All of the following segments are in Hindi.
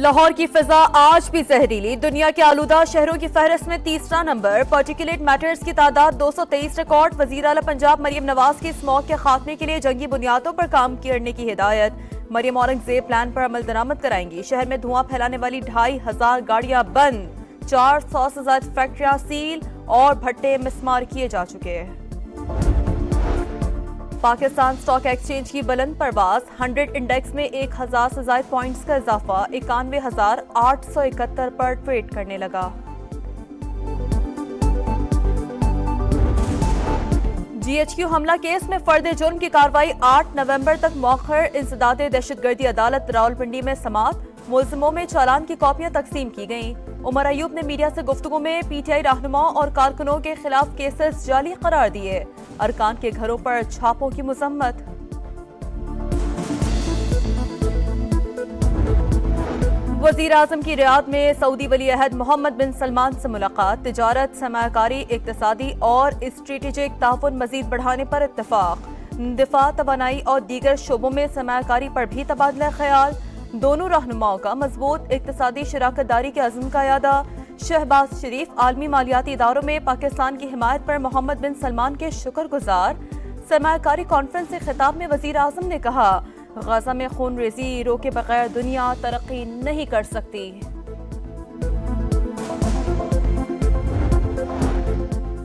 लाहौर की फिजा आज भी जहरीली। दुनिया के आलूदा शहरों की फहरिस्त में तीसरा नंबर। पार्टिकुलेट मैटर्स की तादाद 223 रिकॉर्ड। वजीर आला पंजाब मरियम नवाज की स्मॉग के खात्मे के लिए जंगी बुनियादों पर काम करने की हिदायत। मरियम औरंगजेब प्लान पर अमल दरामद कराएंगी। शहर में धुआं फैलाने वाली 2500 गाड़ियां बंद। 400 से ज्यादा फैक्ट्रियां सील और भट्टे मिसमार किए जा चुके हैं। पाकिस्तान स्टॉक एक्सचेंज की बुलंद परवाज। 100 इंडेक्स में 1000 से ज्यादा पॉइंट्स का इजाफा। 91,871 पर ट्रेड करने लगा। GHQ हमला केस में फर्द जुर्म की कार्रवाई 8 नवंबर तक मौखर। इंसदादे दहशतगर्दी अदालत रावलपिंडी में समात। मुलजिमों में चालान की कॉपियां तकसीम की गईं। उमर अयूब ने मीडिया से गुफ्तगू में PTI रहनुमाओं और कारकुनों के खिलाफ केसेस जाली करार दिए। अरकान के घरों पर छापों की मजम्मत। वजीर आजम की रियाद में सऊदी वली अहद मोहम्मद बिन सलमान से मुलाकात। तिजारत, सरमायाकारी, इक्तिसादी और स्ट्रेटेजिक ताउन मजीद बढ़ाने पर इत्तफाक। दिफा, तवानाई और दीगर शोबों में सरमायाकारी पर भी तबादला ख्याल। दोनों रहनुमाओं का मजबूत इक्तिसादी शराकतदारी के अज़्म का यादा। शहबाज शरीफ आलमी मालियाती इदारों में पाकिस्तान की हिमायत पर मोहम्मद बिन सलमान के शुक्रगुजार। सरमायाकारी कॉन्फ्रेंस से खिताब में वजीर आजम ने कहा, गाजा में खून रेजी रोके बगैर दुनिया तरक्की नहीं कर सकती।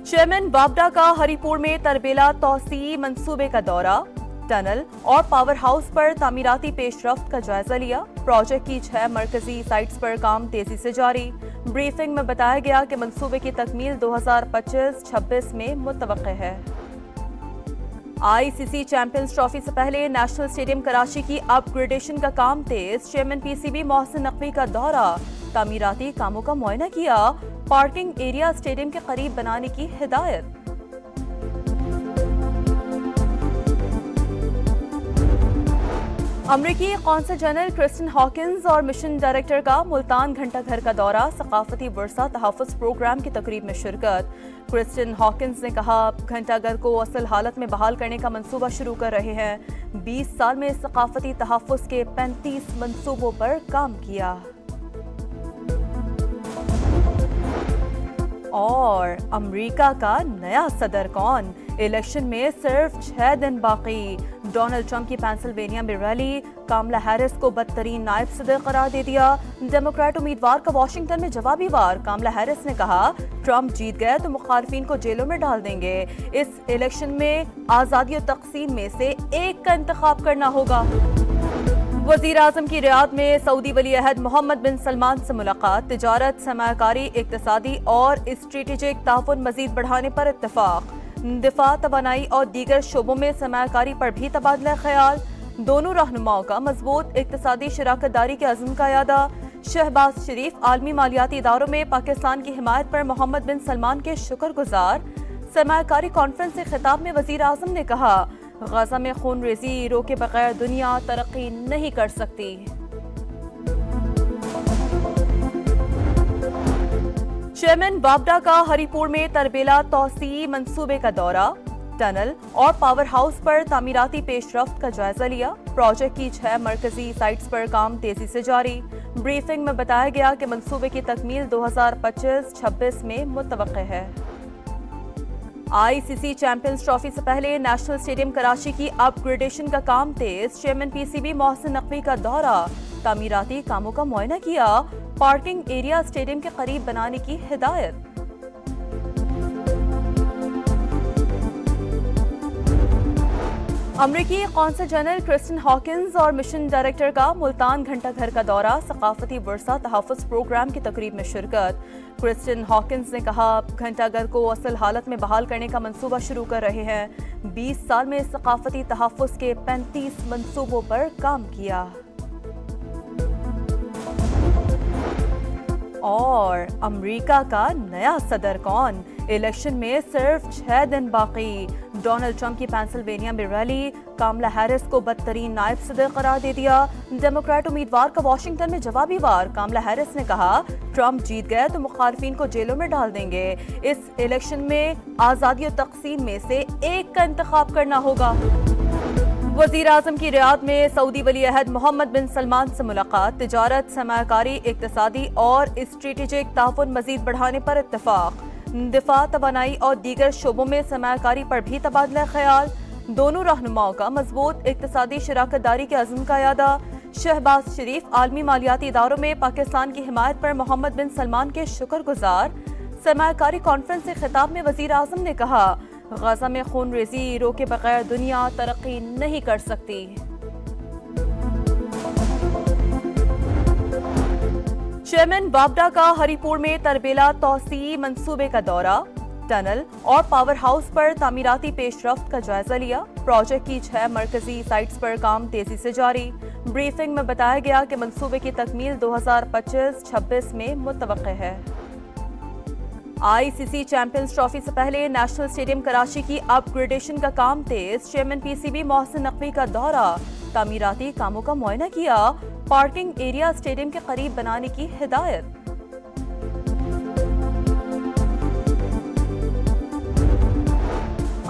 चेयरमैन बाबडा का हरिपुर में तरबेला तौसी मंसूबे का दौरा। टनल और पावर हाउस पर तामीराती पेशरफ्त का जायजा लिया। प्रोजेक्ट की 6 मरकजी साइट्स पर काम तेजी से जारी। ब्रीफिंग में बताया गया कि मंसूबे की तकमील 2025-26 में मुतवक्के है। ICC चैंपियंस ट्रॉफी से पहले नेशनल स्टेडियम कराची की अपग्रेडेशन का काम तेज। चेयरमैन PCB मोहसिन नकवी का दौरा। तामीराती कामों का मुआयना किया। पार्किंग एरिया स्टेडियम के करीब बनाने की हिदायत। अमरीकी कौंसल जनरल क्रिस्टिन हॉकिंस और मिशन डायरेक्टर का मुल्तान घंटा घर का दौरा। सकाफती वर्सा तहफ़्फ़ुज़ प्रोग्राम की तकरीब में शिरकत। क्रिस्टिन हॉकिंस ने कहा, घंटा घर को असल हालत में बहाल करने का मंसूबा शुरू कर रहे हैं। 20 साल में सकाफती तहफ़्फ़ुज़ के 35 मंसूबों पर काम किया। और अमेरिका का नया सदर कौन? इलेक्शन में सिर्फ 6 दिन बाकी। डोनाल्ड ट्रंप की पेंसिल्वेनिया में रैली। कामला हैरिस को बदतरीन नायब सदर करार दे दिया। डेमोक्रेट उम्मीदवार का वाशिंगटन में जवाबी वार। कामला हैरिस ने कहा, ट्रंप जीत गए तो मुखालफिन को जेलों में डाल देंगे। इस इलेक्शन में आजादी और तकसीम में से एक का इंतखाब करना होगा। वजीर आजम की रियाद में सऊदी वली अहद मोहम्मद बिन सलमान से मुलाकात। तिजारत, सरमायाकारी, इक्तिसादी और स्ट्रेटेजिक ताउन मजीद बढ़ाने पर इत्तफाक। दिफा, तवानाई और दीगर शोबों में सरमायाकारी पर भी तबादला ख्याल। दोनों रहनुमाओं का मजबूत इक्तिसादी शराकतदारी के अज़्म का यादा। शहबाज शरीफ आलमी मालियाती इदारों में पाकिस्तान की हिमायत पर मोहम्मद बिन सलमान के शुक्रगुजार। सरमायाकारी कॉन्फ्रेंस से खिताब में वजीर आजम ने कहा, गाजा में खून रेजी रोके बगैर दुनिया तरक्की नहीं कर सकती। चेयरमैन बाबडा का हरिपुर में तरबेला तौसी मंसूबे का दौरा। टनल और पावर हाउस पर तामीराती पेशरफ्त का जायजा लिया। प्रोजेक्ट की 6 मरकजी साइट्स पर काम तेजी से जारी। ब्रीफिंग में बताया गया कि मंसूबे की तकमील 2025-26 में मुतवक्के है। ICC चैंपियंस ट्रॉफी से पहले नेशनल स्टेडियम कराची की अपग्रेडेशन का काम तेज। चेयरमैन PCB मोहसिन नकवी का दौरा। तामीराती कामों का मुआयना किया। पार्किंग एरिया स्टेडियम के करीब बनाने की हिदायत। अमरीकी कौंसल जनरल क्रिस्टिन हॉकिंस और मिशन डायरेक्टर का मुल्तान घंटा घर का दौरा। सकाफती वर्सा तहफ़्फ़ुज़ प्रोग्राम की तकरीब में शिरकत। क्रिस्टिन हॉकिंस ने कहा, घंटा घर को असल हालत में बहाल करने का मंसूबा शुरू कर रहे हैं। 20 साल में सकाफती तहफ़्फ़ुज़ के 35 मंसूबों पर काम किया। और अमेरिका का नया सदर कौन? इलेक्शन में सिर्फ 6 दिन बाकी। डोनाल्ड ट्रंप की पेंसिल्वेनिया में रैली। कामला हैरिस को बदतरीन नायब सदर करार दे दिया। डेमोक्रेट उम्मीदवार का वाशिंगटन में जवाबी वार। कामला हैरिस ने कहा, ट्रंप जीत गए तो मुखालफिन को जेलों में डाल देंगे। इस इलेक्शन में आजादी और तकसीम में से एक का इंतखाब करना होगा। वजीर आजम की रियाद में सऊदी वली अहद मोहम्मद बिन सलमान से मुलाकात, तिजारत, सरमायाकारी, इक्तिसादी और स्ट्रेटेजिक ताउन मजीद बढ़ाने पर इत्तफाक। दिफा, तवानाई और दीगर शोबों में सरमायाकारी पर भी तबादला ख्याल। दोनों रहनुमाओं का मजबूत इक्तिसादी शराकत दारी के अज़्म का यादा। शहबाज शरीफ आलमी मालियाती इदारों में पाकिस्तान की हिमायत पर मोहम्मद बिन सलमान के शुक्रगुजार। सरमायाकारी कॉन्फ्रेंस से खिताब में वजीर आजम ने कहा, गजा में खून रेजी रोके बगैर दुनिया तरक्की नहीं कर सकती। चेयरमैन बाबडा का हरिपुर में तरबेला तौसी मंसूबे का दौरा, टनल और पावर हाउस पर तामीराती पेशरफ्त का जायजा लिया। प्रोजेक्ट की 6 मरकजी साइट्स पर काम तेजी से जारी। ब्रीफिंग में बताया गया कि मंसूबे की तकमील 2025-26 में मुतवक्के है। आईसीसी चैंपियंस ट्रॉफी से पहले नेशनल स्टेडियम कराची की अपग्रेडेशन का काम तेज। चेयरमैन पीसीबी मोहसिन नकवी का दौरा, तामीराती कामों का मुआयना किया। पार्किंग एरिया स्टेडियम के करीब बनाने की हिदायत।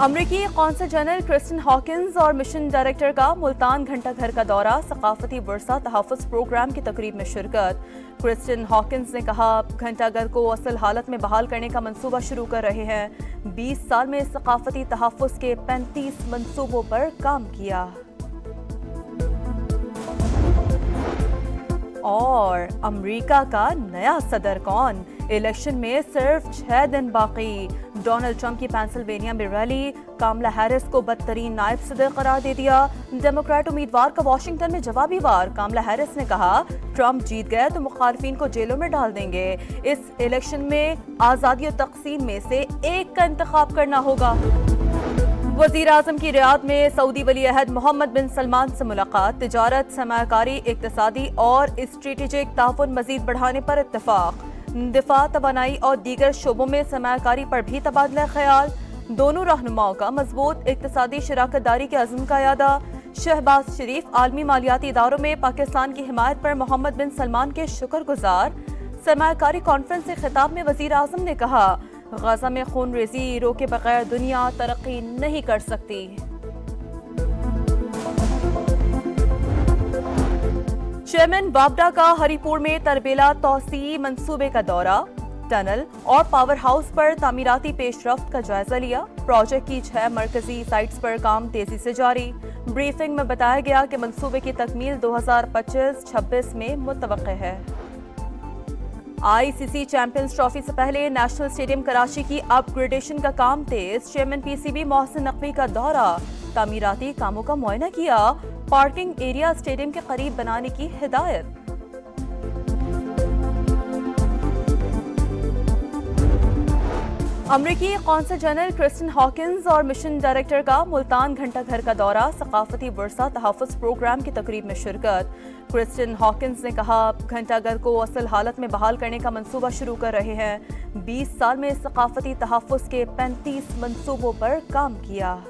अमरीकी कौंसल जनरल क्रिस्टिन हॉकिंस और मिशन डायरेक्टर का मुल्तान घंटा घर का दौरा, सकाफती वर्सा तहफ़्फ़ुज़ प्रोग्राम की तकरीब में शिरकत। क्रिस्टिन हॉकिंस ने कहा, घंटा घर को असल हालत में बहाल करने का मंसूबा शुरू कर रहे हैं। 20 साल में सकाफती तहफ़्फ़ुज़ के 35 मंसूबों पर काम किया। और अमेरिका का नया सदर कौन, इलेक्शन में सिर्फ 6 दिन बाकी। डोनाल्ड ट्रंप की पेंसिल्वेनिया में रैली, कामला हैरिस को बदतरीन नायब सदर करार दे दिया। डेमोक्रेट उम्मीदवार का वाशिंगटन में जवाबी वार, कामला हैरिस ने कहा, ट्रंप जीत गए तो मुखालफिन को जेलों में डाल देंगे। इस इलेक्शन में आज़ादी और तक़सीम में से एक का इंतखाब करना होगा। वजीर आजम की रियाद में सऊदी वली अहद मोहम्मद बिन सलमान से मुलाकात, तिजारत, सरमायाकारी, इक्तिसादी और स्ट्रेटेजिक ताउन मजीद बढ़ाने पर इत्तफाक। दिफा, तवानाई और दीगर शोबों में सरमायाकारी पर भी तबादला ख्याल। दोनों रहनुमाओं का मजबूत इक्तिसादी शराकत दारी के अज़्म का यादा। शहबाज शरीफ आलमी मालियाती इदारों में पाकिस्तान की हिमायत पर मोहम्मद बिन सलमान के शुक्रगुजार। सरमायाकारी कॉन्फ्रेंस से खिताब में वजीर आजम ने कहा, गजा में खून रेजी रोके बगैर दुनिया तरक्की नहीं कर सकती। चेयरमैन बाबडा का हरिपुर में तरबेला तौसी मंसूबे का दौरा, टनल और पावर हाउस पर तामीराती पेशरफ्त का जायजा लिया। प्रोजेक्ट की 6 मरकजी साइट्स पर काम तेजी से जारी। ब्रीफिंग में बताया गया कि मंसूबे की तकमील 2025-26 में मुतवक्के है। आईसीसी चैंपियंस ट्रॉफी से पहले नेशनल स्टेडियम कराची की अपग्रेडेशन का काम तेज। चेयरमैन पीसीबी मोहसिन नकवी का दौरा, तामीराती कामों का मुआयना किया। पार्किंग एरिया स्टेडियम के करीब बनाने की हिदायत। अमरीकी कौंसल जनरल क्रिस्टिन हॉकिंस और मिशन डायरेक्टर का मुल्तान घंटा घर का दौरा, सकाफती वर्सा तहफ़्फ़ुज़ प्रोग्राम की तकरीब में शिरकत। क्रिस्टिन हॉकिंस ने कहा, घंटा घर को असल हालत में बहाल करने का मंसूबा शुरू कर रहे हैं। 20 साल में सकाफती तहफ़्फ़ुज़ के 35 मंसूबों पर काम किया।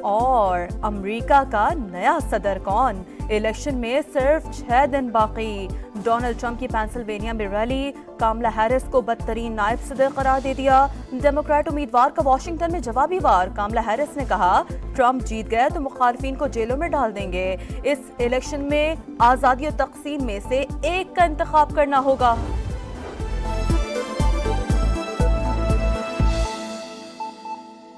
और अमेरिका का नया सदर कौन, इलेक्शन में सिर्फ 6 दिन बाकी। डोनाल्ड ट्रंप की पेंसिल्वेनिया में रैली, कामला हैरिस को बदतरीन नायब सदर करार दे दिया। डेमोक्रेट उम्मीदवार का वाशिंगटन में जवाबी वार, कामला हैरिस ने कहा, ट्रंप जीत गए तो मुखालफिन को जेलों में डाल देंगे। इस इलेक्शन में आज़ादी और तक़सीम में से एक का इंतखाब करना होगा।